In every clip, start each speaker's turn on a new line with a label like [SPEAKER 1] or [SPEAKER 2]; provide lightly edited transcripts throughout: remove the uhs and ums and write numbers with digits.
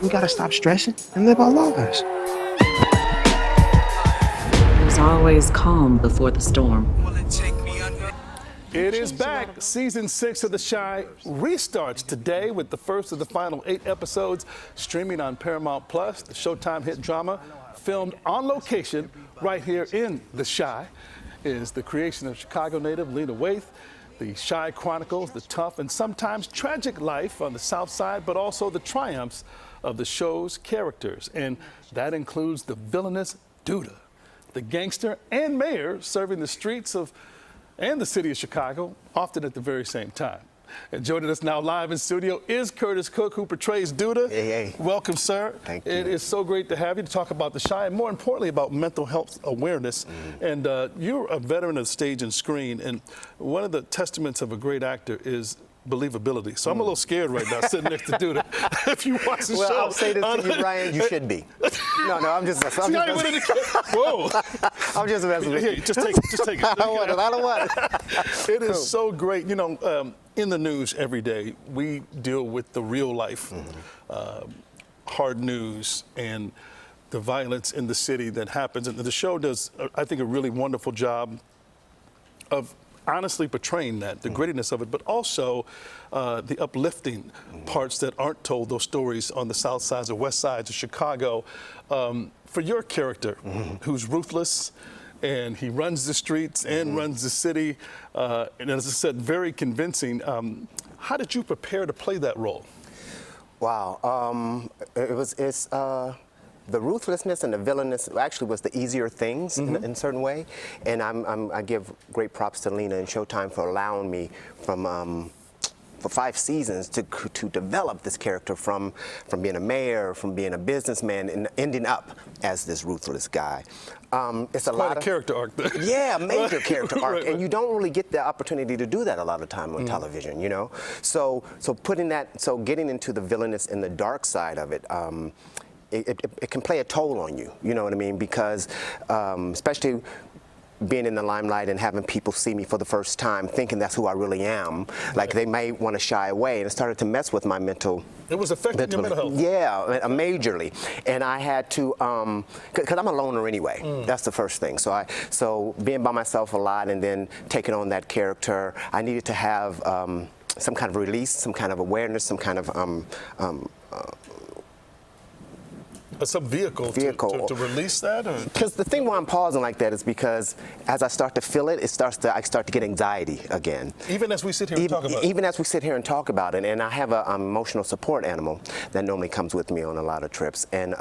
[SPEAKER 1] We gotta stop stressing and live our lives.
[SPEAKER 2] There's always calm before the storm.
[SPEAKER 3] It is back. Season 6 of The Chi restarts today with the first of the final 8 episodes streaming on Paramount Plus. The Showtime hit drama filmed on location right here in The Chi is the creation of Chicago native Lena Waithe. The Chi chronicles the tough and sometimes tragic life on the South Side, but also the triumphs of the show's characters. And that includes the villainous Duda, the gangster and mayor serving the streets of and the city of Chicago, often at the very same time. And joining us now live in studio is Curtis Cook, who portrays Duda.
[SPEAKER 1] Hey.
[SPEAKER 3] Welcome, sir.
[SPEAKER 1] Thank you.
[SPEAKER 3] It is so great to have you to talk about The Chi, and more importantly about mental health awareness. And you're a veteran of stage and screen, and one of the testaments of a great actor is believability. So I'm a little scared right now sitting next to Duda. If you watch the show.
[SPEAKER 1] Well, I'll say this to you, Ryan, you should be. No, I'm just
[SPEAKER 3] Whoa.
[SPEAKER 1] I'm just messing with you.
[SPEAKER 3] Here, just take it.
[SPEAKER 1] I don't want it.
[SPEAKER 3] It is so great. You know, in the news every day, we deal with the real life, hard news, and the violence in the city that happens. And the show does, I think, a really wonderful job of honestly portraying that, the grittiness of it, but also the uplifting parts that aren't told, those stories on the south sides or west sides of Chicago. For your character, who's ruthless, and he runs the streets and runs the city, and as I said, very convincing. How did you prepare to play that role?
[SPEAKER 1] Wow, it's the ruthlessness and the villainous actually was the easier things in a certain way, and I give great props to Lena and Showtime for allowing me for 5 seasons to develop this character from being a mayor, from being a businessman, and ending up as this ruthless guy. It's a lot of
[SPEAKER 3] character arc there.
[SPEAKER 1] Yeah, major character arc,
[SPEAKER 3] Right.
[SPEAKER 1] and you don't really get the opportunity to do that a lot of time on television, you know. So getting into the villainous and the dark side of it. It can play a toll on you, you know what I mean? Because especially being in the limelight and having people see me for the first time, thinking that's who I really am, like they may want to shy away, and it started to mess with my mental.
[SPEAKER 3] It was affecting your mental health.
[SPEAKER 1] Yeah, majorly, and I had to, because I'm a loner anyway. That's the first thing. So being by myself a lot and then taking on that character, I needed to have some kind of release, some kind of awareness, some kind of
[SPEAKER 3] some vehicle. To release that?
[SPEAKER 1] Because the thing why I'm pausing like that is because as I start to feel it, I start to get anxiety again.
[SPEAKER 3] Even as we sit here and talk about it?
[SPEAKER 1] Even as we sit here and talk about it. And I have an emotional support animal that normally comes with me on a lot of trips. And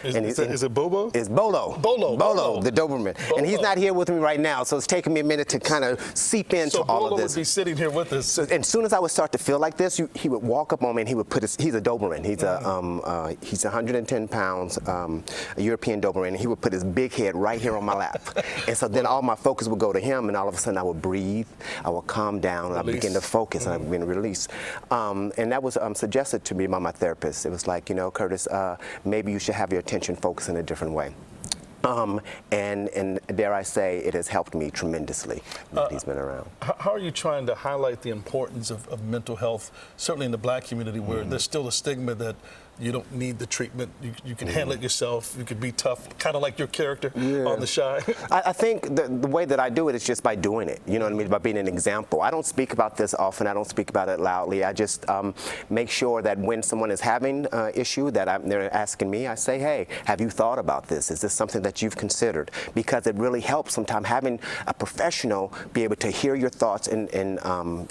[SPEAKER 3] is it Bobo?
[SPEAKER 1] It's Bolo. Bolo, the Doberman.
[SPEAKER 3] Bolo.
[SPEAKER 1] And he's not here with me right now, so it's taking me a minute to kind of seep into all of this.
[SPEAKER 3] So Bolo would be sitting here with us.
[SPEAKER 1] So, and as soon as I would start to feel like this, he would walk up on me and he would put he's a Doberman. He's 110 pounds. A European Doberman, and he would put his big head right here on my lap. And so then all my focus would go to him, and all of a sudden I would breathe, I would calm down, and I would begin to focus, and I would begin to release. And that was suggested to me by my therapist. It was like, you know, Curtis, maybe you should have your attention focused in a different way. And dare I say, it has helped me tremendously that he's been around.
[SPEAKER 3] How are you trying to highlight the importance of mental health, certainly in the black community where there's still a stigma that you don't need the treatment, you can handle it yourself, you can be tough, kind of like your character on The Chi?
[SPEAKER 1] I think the way that I do it is just by doing it, you know what I mean, by being an example. I don't speak about this often, I don't speak about it loudly, I just make sure that when someone is having an issue that they're asking me, I say, hey, have you thought about this? Is this something that you've considered? Because it really helps sometimes having a professional be able to hear your thoughts and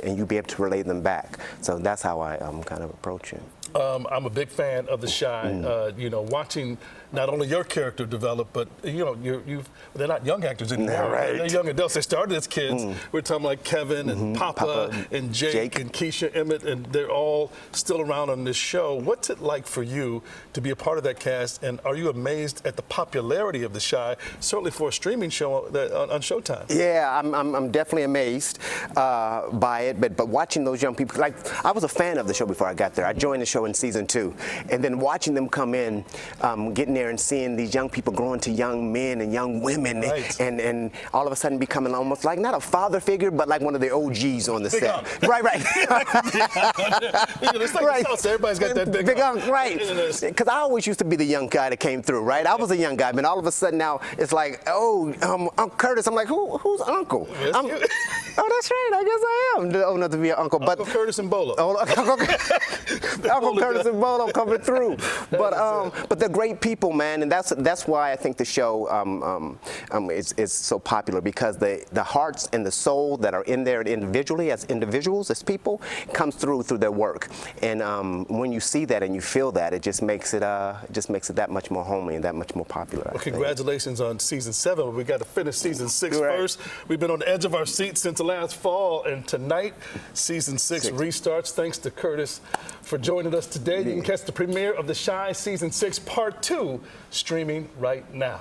[SPEAKER 1] you be able to relay them back. So that's how I kind of approach it.
[SPEAKER 3] I'm a big fan of The Chi. You know, watching not only your character develop, but you know, they're not young actors anymore.
[SPEAKER 1] Yeah, right.
[SPEAKER 3] They're young adults. They started as kids. We're talking like Kevin and Papa and Jake and Keisha Emmett, and they're all still around on this show. What's it like for you to be a part of that cast, and are you amazed at the popularity of of The Chi, certainly for a streaming show on Showtime.
[SPEAKER 1] Yeah, I'm definitely amazed by it, but watching those young people, like I was a fan of the show before I got there. I joined the show in season 2, and then watching them come in, getting there and seeing these young people growing to young men and young women,
[SPEAKER 3] Right.
[SPEAKER 1] and all of a sudden becoming almost like not a father figure, but like one of the OGs on the
[SPEAKER 3] Big
[SPEAKER 1] set.
[SPEAKER 3] Unc.
[SPEAKER 1] Right.
[SPEAKER 3] It's like
[SPEAKER 1] Right.
[SPEAKER 3] the South, everybody's got that big
[SPEAKER 1] Unc, right? Because I always used to be the young guy that came through, right? I was a young guy, but all of a sudden now it's like, oh, Uncle Curtis. I'm like, who's Uncle?
[SPEAKER 3] Yes,
[SPEAKER 1] Oh, that's right. I guess I am old enough to be an uncle. But
[SPEAKER 3] Uncle Curtis and Bolo.
[SPEAKER 1] Uncle Curtis and Bolo coming through. But they're great people, man, and that's why I think the show is so popular, because the hearts and the soul that are in there individually as individuals, as people, comes through their work. And when you see that and you feel that, it just makes it that much more homely and that much more popular.
[SPEAKER 3] Well, congratulations on season 7. We got to finish season 6
[SPEAKER 1] Right.
[SPEAKER 3] first. We've been on the edge of our seats since last fall, and tonight season 6 restarts. Thanks to Curtis for joining us today. You can catch the premiere of The Chi season 6 part 2 streaming right now.